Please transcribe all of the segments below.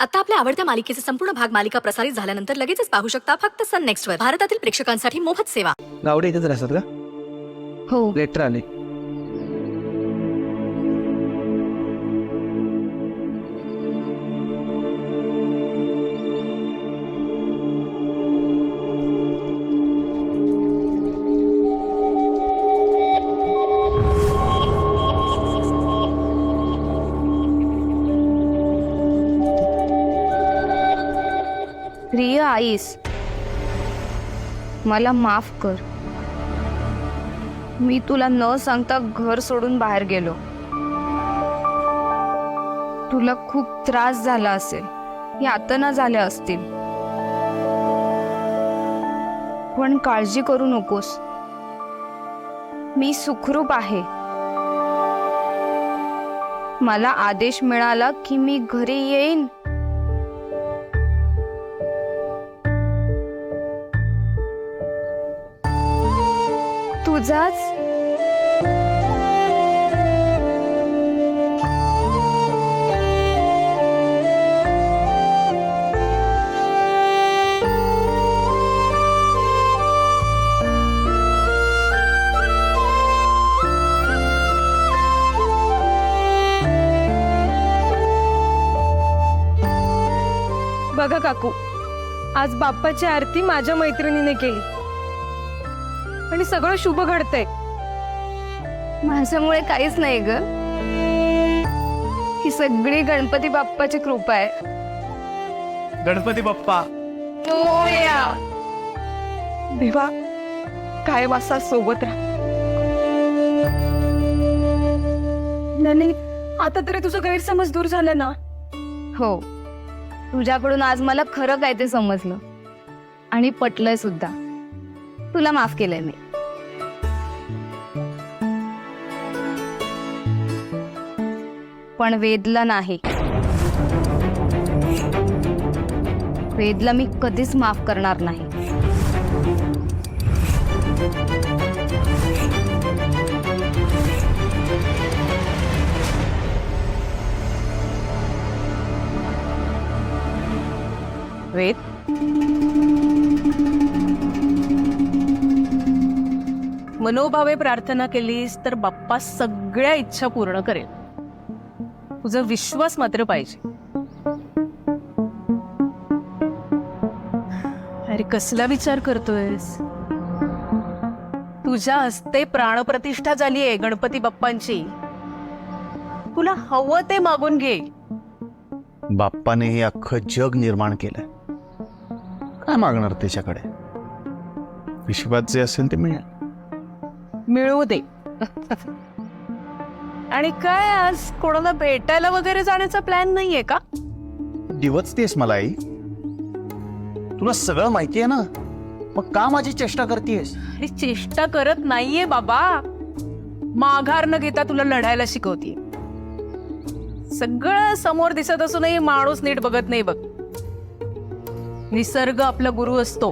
आता आपल्या आवडत्या मालिकेचे संपूर्ण भाग मालिका प्रसारित झाल्यानंतर लगेचच पाहू शकता फक्त सन नेक्स्ट वर. भारतातील प्रेक्षकांसाठी मोफत सेवा. गावडे इथेच राहतात का? हो. लेटर आले. प्रिय आईस, मला माफ कर. मी तुला न सांगता घर सोडून बाहेर गेलो. तुला खूप त्रास झाला असेल, यातना झाल्या असतील, पण काळजी करू नकोस. मी सुखरूप आहे. मला आदेश मिळाला की मी घरी येईन. तुझाच बघा काकू, आज बाप्पाची आरती माझ्या मैत्रिणीने केली आणि सगळं शुभ घडतंय. माझ्यामुळे काहीच नाही ग. ही सगळी गणपती बाप्पाची कृपा आहे. गणपती बाप्पा देवा, कायम असा सोबत राहा. नाही, आता तरी तुझं गैरसमज दूर झालं ना? हो, तुझ्याकडून आज मला खरं काय ते समजलं आणि पटलंय सुद्धा. तुला माफ केलंय मी. पण वेदला नाही. वेदला मी कधीच माफ करणार नाही. वेद, मनोभावे प्रार्थना केलीस तर बाप्पा सगळ्या इच्छा पूर्ण करेल. तुझा विश्वास मात्र पाहिजे. अरे कसला विचार करतोयस? तुझ्या हस्ते प्राणप्रतिष्ठा झालीये गणपती बाप्पांची. तुला हवं ते मागून घे. बाप्पाने हे अख्खं जग निर्माण केलंय. काय मागणार त्याच्याकडे? विश्वात जे असेल ते मिळेल. मिळू दे. आणि काय आज कोणाला भेटायला वगैरे जाण्याचा प्लॅन नाहीये का? दिवचतेस मला आई. तुला सगळं माहितीये ना, मग का माझी चेष्टा करतेस? अरे चेष्टा करत नाहीये बाबा. माघार न घेता तुला लढायला शिकवतीये. सगळं समोर दिसत असूनही माणूस नीट बघत नाही बघ. निसर्ग आपला गुरु असतो.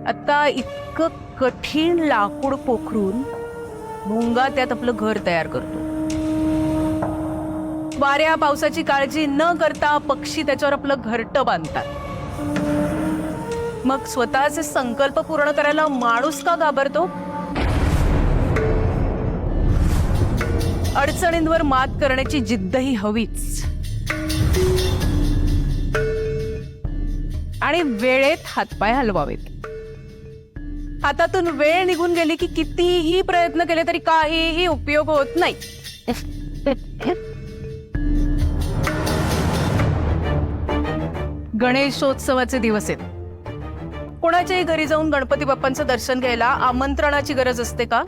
आता इतकं कठीण लाकूड पोखरून भोंगा त्यात आपलं घर तयार करतो. वाऱ्या पावसाची काळजी न करता पक्षी त्याच्यावर आपलं घरटं बांधतात. मग स्वतःचे संकल्प पूर्ण करायला माणूस का घाबरतो? अडचणींवर मात करण्याची जिद्दही हवीच. आणि वेळेत हातपाय हलवावेत. हातातून वेळ निघून गेली की कितीही प्रयत्न केले तरी काहीही उपयोग होत नाही. गणेशोत्सवाचे दिवस आहेत. कोणाच्याही घरी जाऊन गणपती बाप्पांचं दर्शन घ्यायला आमंत्रणाची गरज असते का?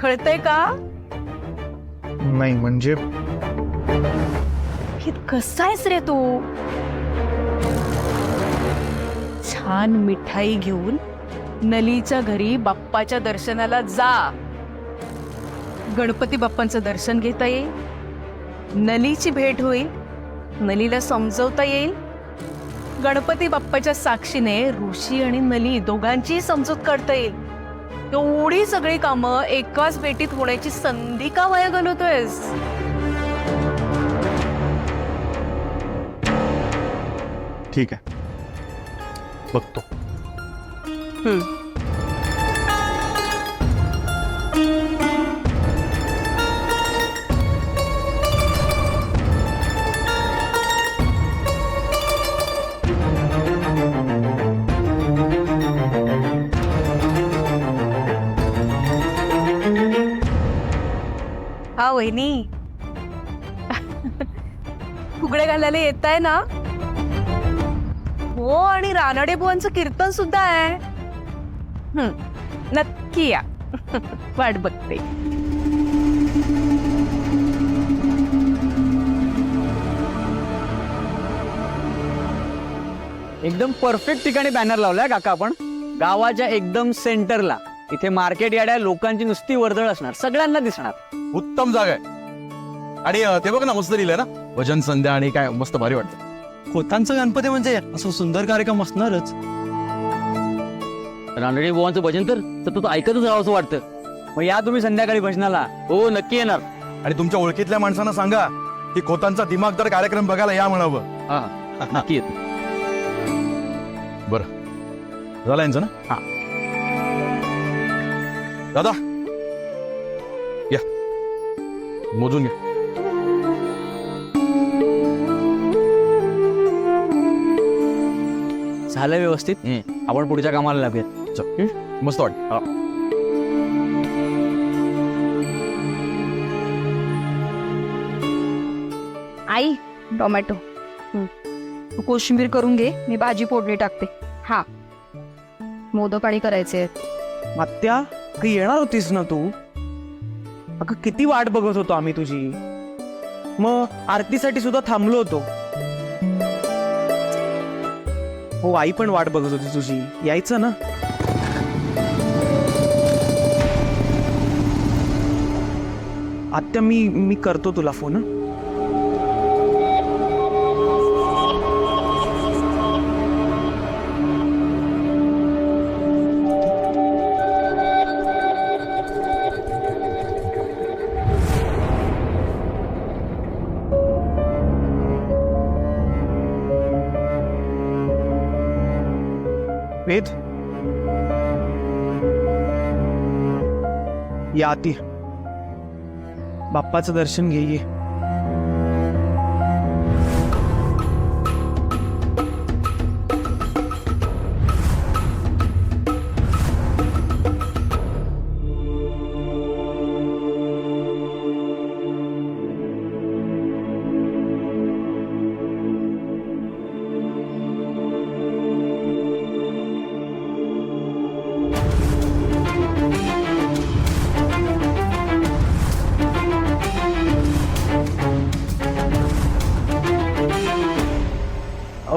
कळतंय का? नाही म्हणजे कसा आहेस रे तू? छान मिठाई घेऊन नलीच्या घरी बाप्पाच्या दर्शनाला जा. गणपती बाप्पांचं दर्शन घेता येईल, नलीची भेट होईल, नलीला समजवता येईल. गणपती बाप्पाच्या साक्षीने ऋषी आणि नली दोघांची समजूत काढता येईल. एवढी सगळी कामं एकाच भेटीत होण्याची संधी का वाया घालवतोयस? ठीक आहे, बघतो. हा वहिनी, फुगडे घालायला येत आहे ना? हो, आणि रानडे बुवांचं कीर्तन सुद्धा आहे. नक्की या. वाट बघते. एकदम परफेक्ट ठिकाणी बॅनर लावलाय काका आपण. गावाच्या एकदम सेंटरला. इथे मार्केट यार्ड आहे, लोकांची नुसती वर्दळ असणार, सगळ्यांना दिसणार. उत्तम जागा आहे. आणि ते बघ ना, मस्त लिहिलंय ना, भजन संध्या आणि काय मस्त भारी वाटतं. खोतांचं गणपती म्हणजे असं सुंदर कार्यक्रम असणारच. रानडे बुवांचं भजन तर सतत ऐकतच राहावं असं वाटतं. मग या तुम्ही संध्याकाळी भजनाला. हो, नक्की येणार. आणि तुमच्या ओळखीतल्या माणसांना सांगा की खोतांचा दिमागदार कार्यक्रम बघायला या म्हणावं. हा, नक्की येत. बरं झालं यांचं ना? हा. दादा या, मोजून घ्या. झालं व्यवस्थित. आपण पुढच्या कामाला लागूयात. मस्त वाटत. आई, टोमॅटो. तू कोशिंबीर करून घे, मी भाजी फोडणी टाकते. हा, मोदक आणि करायचे आहेत. आत्या, काही येणार होतीस ना तू? अगं किती वाट बघत होतो आम्ही तुझी. मग आरतीसाठी सुद्धा थांबलो होतो. हो, आई पण वाट बघत होती तुझी. यायचं ना? आत्या, मी करतो तुला फोन. हं? वेद, या आती. बाप्पाचं दर्शन घे. ये.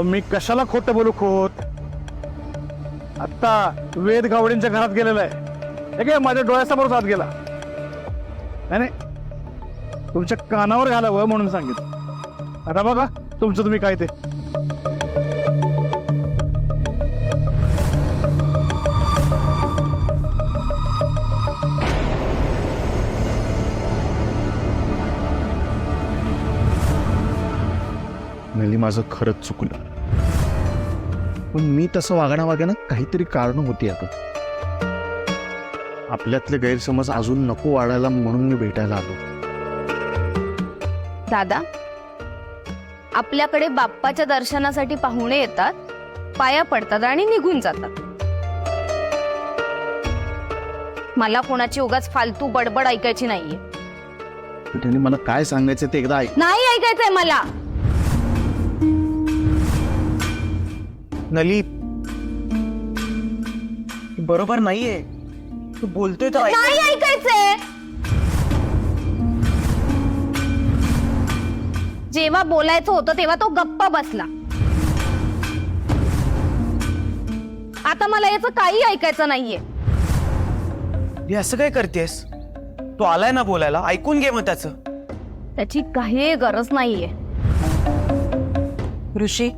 मी कशाला खोटं बोलू खोत? आता वेद गावडेंच्या घरात गेलेला आहे. हे काय माझ्या डोळ्यासमोर आत गेला. नाही, तुमच्या कानावर घालावं म्हणून सांगितलं. आता बघा तुमचं तुम्ही काय ते. नली, माझं खरंच चुकलं. पण मी तसं वागण्यामागे काहीतरी कारण होती. आता आपल्यातले गैरसमज अजून नको वाढायला म्हणून मी भेटायला आलो. दादा, आपल्याकडे बाप्पाच्या दर्शनासाठी पाहुणे येतात, पाया पडतात आणि निघून जातात. मला कोणाची उगाच फालतू बडबड ऐकायची नाहीये. त्यांनी मला काय सांगायचं ते एकदा ऐक. नाही ऐकायचंय मला. नली, बरोबर नाहीये. तू बोलतोय तर ऐक. नाही ऐकायचंय. जेव्हा बोलायचं होतं तेव्हा तो गप्पा बसला. आता मला याचं काही ऐकायचं नाहीये. हे असं काय करतेस? तू आलाय ना बोलायला, ऐकून घे मग त्याचं. त्याची काही गरज नाहीये. ऋषी,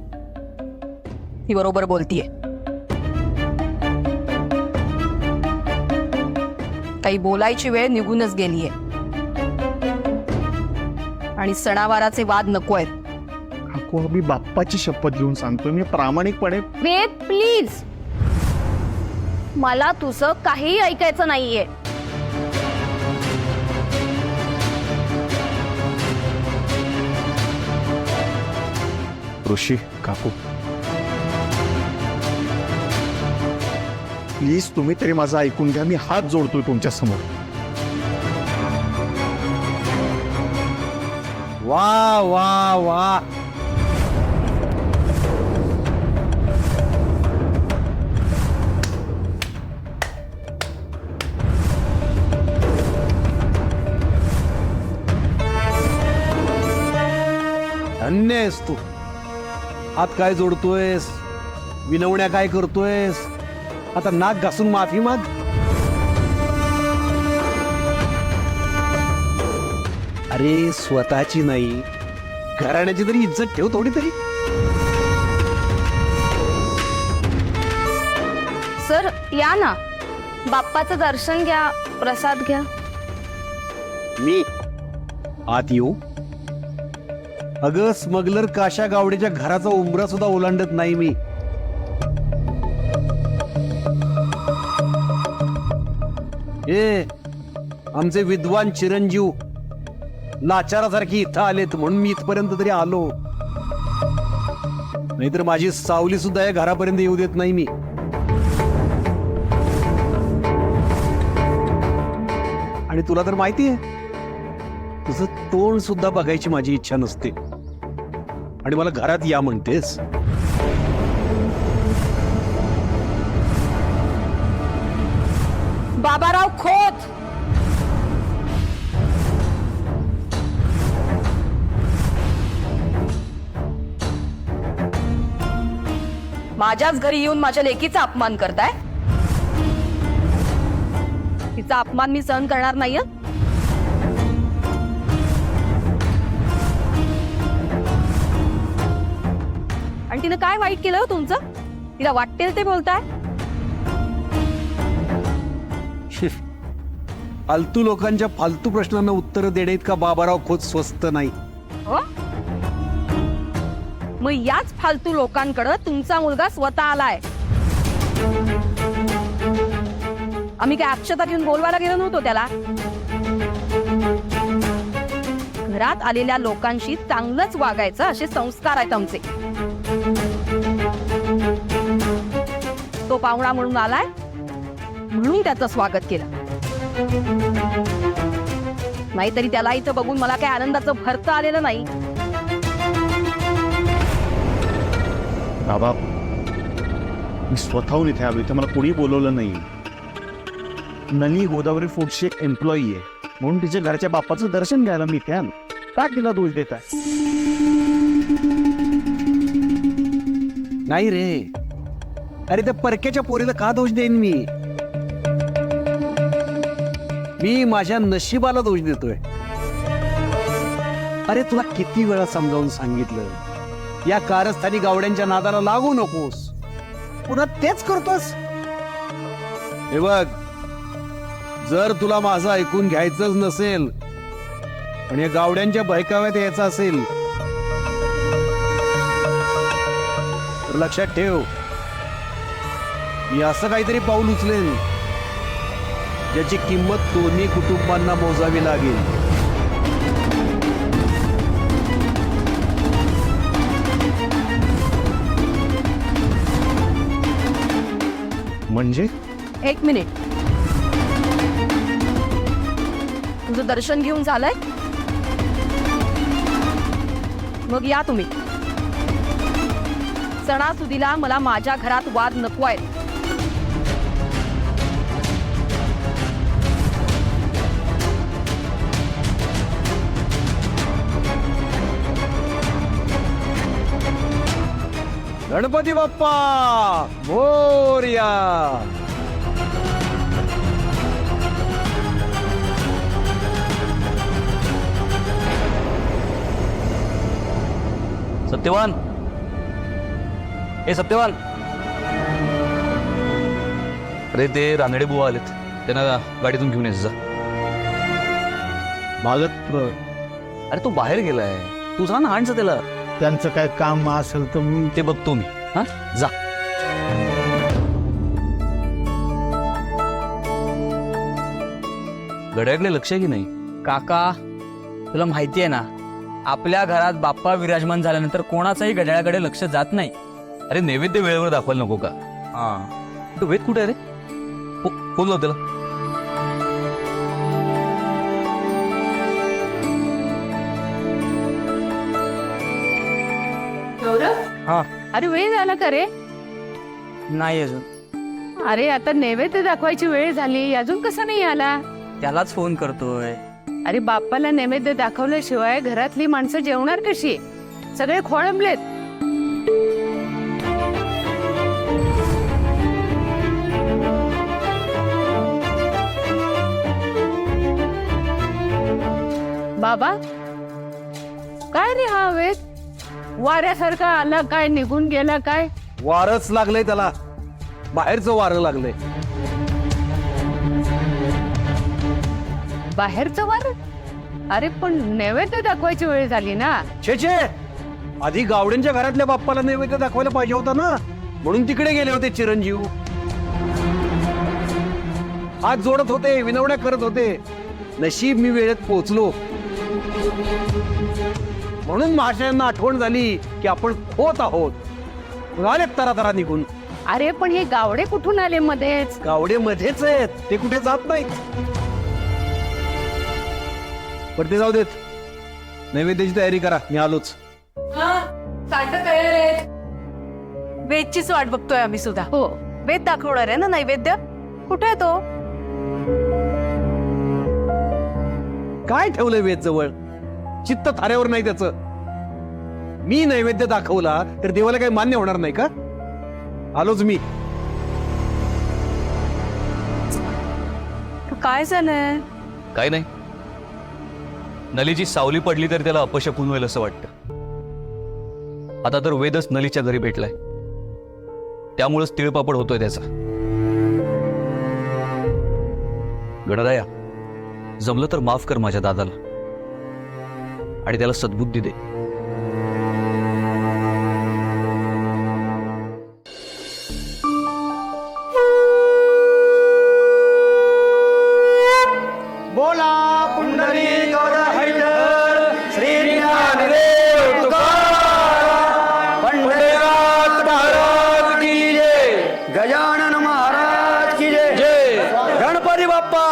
ही बरोबर बोलतीये. काही बोलायची वेळ निघूनच गेलीये आणि सणावाराचे वाद नको आहेत. नको, मी बाप्पाची शपथ घेऊन सांगतोय, मी प्रामाणिकपणे. वेद प्लीज, मला तुझं काही ऐकायचं नाहीये. ऋषी काकू, प्लीज तुम्ही तरी माझं ऐकून घ्या. मी हात जोडतोय तुमच्या समोर. वा वा वा, धन्य आहेस तू. हात काय जोडतोयस, विनवण्या काय करतोयस, आता नाक घासून माफी माग. अरे स्वतःची नाही, घराण्याची तरी इज्जत ठेव थोडी तरी. सर या ना, बाप्पाचं दर्शन घ्या, प्रसाद घ्या. मी आत येऊ? अगं स्मगलर काशा गावडेच्या घराचा उंबरा सुद्धा ओलांडत नाही मी. ए, आमचे विद्वान चिरंजीव लाचारासारखी इथं आलेत म्हणून मी इथपर्यंत तरी आलो, नाहीतर माझी सावली सुद्धा या घरापर्यंत येऊ देत नाही मी. आणि तुला तर माहिती आहे, तुझं तोंड सुद्धा बघायची माझी इच्छा नसते आणि मला घरात या म्हणतेस. बाबाराव खोत, माझ्याच घरी येऊन माझ्या लेकीचा अपमान करताय. तिचा अपमान मी सहन करणार नाहीये. आणि तिनं काय वाईट केलं हो तुमचं? तिला वाटेल ते बोलताय. फालतू लोकांच्या फालतू प्रश्नांना उत्तर देणे इतका बाबाराव खोत स्वस्त नाही. हो, मग याच फालतू लोकांकडे तुमचा मुलगा स्वतः आलाय. आम्ही काय अक्षता घेऊन बोलवायला गेलो नव्हतो त्याला. घरात आलेल्या लोकांशी चांगलंच वागायचं असे संस्कार आहेत आमचे. तो पाहुणा म्हणून आलाय म्हणून त्याचं स्वागत केलं, नाहीतरी त्याला इथं बघून मला काही आनंदाचं भरतं आलेलं नाही. बाबा, मी स्वतःहून इथे आलो, इथे मला कोणी बोलवलं नाही. नली गोदावरी फूडची एक एम्प्लॉई आहे म्हणून तिच्या घरच्या बाप्पाचं दर्शन घ्यायला मी इथे आलो. का तिला दोष देत आहे? नाही रे, अरे त्या परक्याच्या पोरीला का दोष देईन मी? मी माझ्या नशिबाला दोष देतोय. अरे तुला किती वेळा समजावून सांगितलं, या कारस्थानी गावड्यांच्या नादाला लागू नकोस, पुन्हा तेच करतोस. हे बघ, जर तुला माझं ऐकून घ्यायचंच नसेल आणि या गावड्यांच्या बहकाव्यात यायचं असेल तर लक्षात ठेव, मी असं काहीतरी पाऊल उचलेन ज्याची किंमत दोन्ही कुटुंबांना मोजावी लागेल. म्हणजे एक मिनिट, तुझं दर्शन घेऊन झालंय? मग या तुम्ही. सणासुदीला मला माझ्या घरात वाद नको आहेत. गणपती बाप्पा मोरया. सत्यवान, ए सत्यवान. अरे ते रानडे बुवा आलेत, त्यांना गाडीतून घेऊन यायचं. भागत अरे तो बाहेर गेलाय, तू सांग ना हाणचं त्याला. त्यांचं काय काम असेल तर ते बघतो मी. हा जा. घड्याकडे लक्ष की नाही? काका तुला माहिती आहे ना, आपल्या घरात बाप्पा विराजमान झाल्यानंतर कोणाचाही घड्याळाकडे लक्ष जात नाही. अरे नैवेद्य वेळेवर दाखवायला नको का? हा, तो वेद कुठे आहे रे? फोन लाव त्याला. गौरव, अरे वेळ झाला का रे? नाही अजून. अरे आता नैवेद्य दाखवायची वेळ झाली, अजून कसा नाही आला? त्यालाच फोन करतोय. अरे बाप्पाला नैवेद्य दाखवल्याशिवाय घरातली माणसं जेवणार कशी? सगळे खोळंबलेत. बाबा, काय रे हा वेद? वाऱ्यासारखा आला काय, निघून गेला काय? वारच लागलंय त्याला, बाहेरचं वारं लागलंय. बाहेरचं वार? अरे पण नैवेद्य दाखवायची वेळ झाली ना. छे, आधी गावड्यांच्या घरातल्या बाप्पाला नैवेद्य दाखवायला पाहिजे होता ना, म्हणून तिकडे गेले होते चिरंजीव. हात जोडत होते, विनवण्या करत होते. नशीब मी वेळेत पोहोचलो, म्हणून महाशयांना आठवण झाली की आपण होत आहोत. आले तरा निघून. अरे पण हे गावडे कुठून आले मध्येच? गावडे मध्येच आहेत, ते कुठे जात नाहीत. पण ते जाऊ देत, नैवेद्याची तयारी करा, मी आलोच. वेदचीच वाट बघतोय आम्ही सुद्धा. हो, वेद दाखवणार आहे ना नैवेद्य. कुठे आहे तो? काय ठेवलंय वेद जवळ? चित्त थाऱ्यावर नाही त्याचं. मी नैवेद्य दाखवला तर देवाला काही मान्य होणार नाही का? आलोच मी. काय झालंय? काय नाही, नलीची सावली पडली तर त्याला अपशकुन होईल असं वाटतं. आता तर वेदच नलीच्या घरी भेटलाय, त्यामुळेच तिळपापड होतोय त्याचा. गणराया, जमलं तर माफ कर माझ्या दादाला आणि त्याला सद्बुद्धी दे. बोला पुंडली श्री ज्ञानदेव तुकाराम पंढरीनाथ महाराज की जय, गजानन महाराज की जय, गणपती बाप्पा.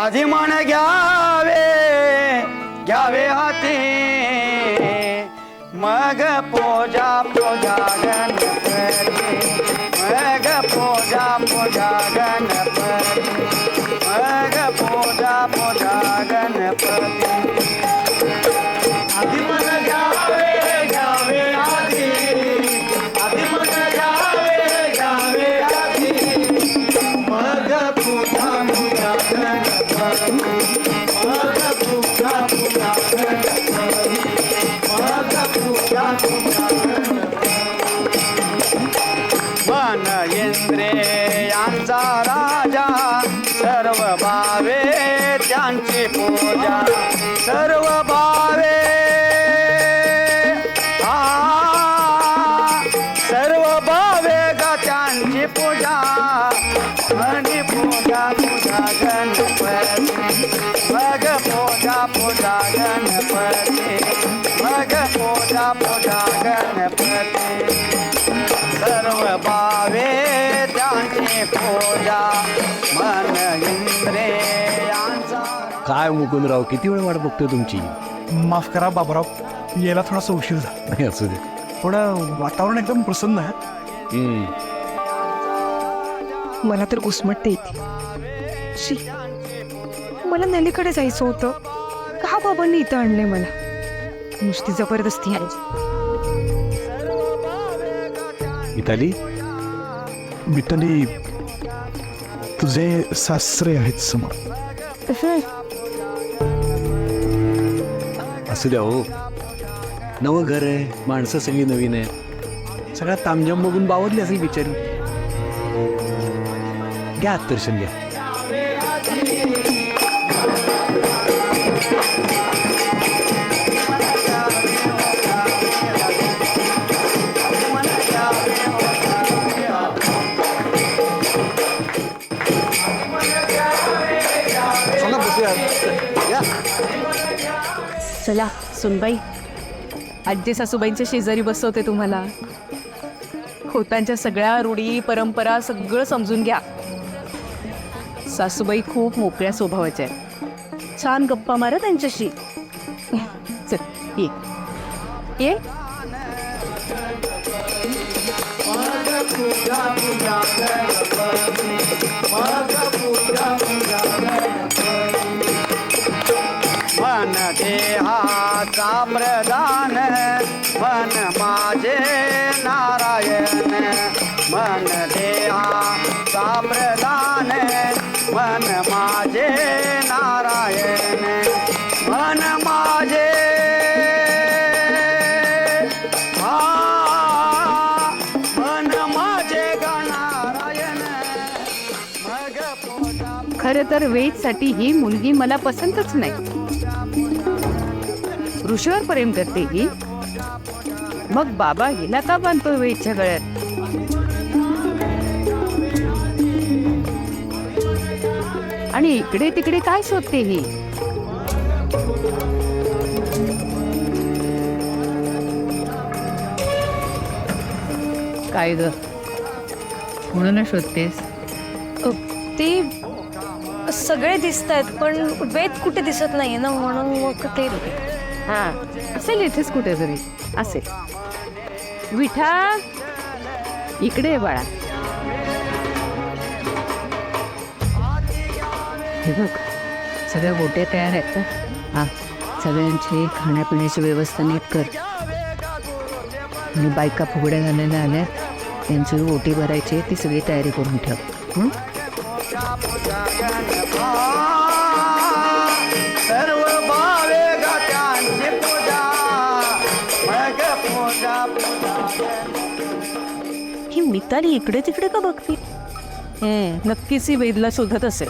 आधी मन घ्यावे हाती, मग पूजा गणपती, मग पूजा गणपती, मग पूजा गणपती. आधी मन घ्यावे आधी, आधी मन घ्यावे आधी, मग पूजा गणपती, मग पूजा गणपती, मग पूजा मन इंद्रियांचा राजा, सर्व भावे त्यांची पूजा, सर्व भावे सर्व भावे ग त्यांची पूजा, आणि पूजा गणपती, मग पूजा गणपती, मग पूजा गणपती. सर्व भावे त्यांची पूजा, मन इंद्रियांचा. काय मुकुंदराव, किती वेळ वाट बघतोय तुमची? माफ करा बाबराव, यायला थोडासा उशीर झाला. नाही, असू दे. थोडं वातावरण एकदम प्रसन्न आहे. मला तर घुसमटते येते. शी, मला नलीकडे जायचं होतं. का बाबांनी इथं आणले मला? नुसती जबरदस्ती आहे. मिताली, मिताली, तुझे सासरे आहेत समोर. असू द्या हो, नवं घर आहे, माणसं सगळी नवीन आहे, सगळा तामझाम बघून बावरली असेल बिचारी. घ्या दर्शन घ्या. चला सुनबाई, आजी सासूबाईंच्या शेजारी बसवते तुम्हाला. खोतांच्या सगळ्या रूढी परंपरा सगळं समजून घ्या. सासूबाई खूप मोकळ्या स्वभावाच्या आहेत. छान गप्पा मारा त्यांच्याशी. चल ये ये. मन देहाचा प्रधान मन माझे नारायण मन देहाचा प्रधान मन माझे नारायण मन माझे मन माझे गणारायण मग पोटा. खरं तर वेदसाठी ही मुलगी मला पसंतच नाही. ऋषीवर प्रेम करते ही, मग बाबा हिला का बांधतोय वेदच्या गळ्यात? आणि इकडे तिकडे काय शोधते ही? काय ग, म्हणून शोधतेस? ते सगळे दिसत आहेत पण वेद कुठे दिसत नाहीये ना, म्हणून मग ते. हा असेल इथेच कुठेतरी असेल. विठा इकडे आहे बाळा. हे बघ सगळ्या गोट्या तयार आहेत ना. हा सगळ्यांची खाण्यापिण्याची व्यवस्था नीट कर. आणि बायका फुगड्या झालेल्या आल्या, त्यांची ओटी भरायची, ती सगळी तयारी करून ठेव. सर्व भावे गात्यांची पूजा मग पूजा पूजा. ही मिताली इकडे तिकडे का बघते? नक्कीच ही वेदला शोधत असेल.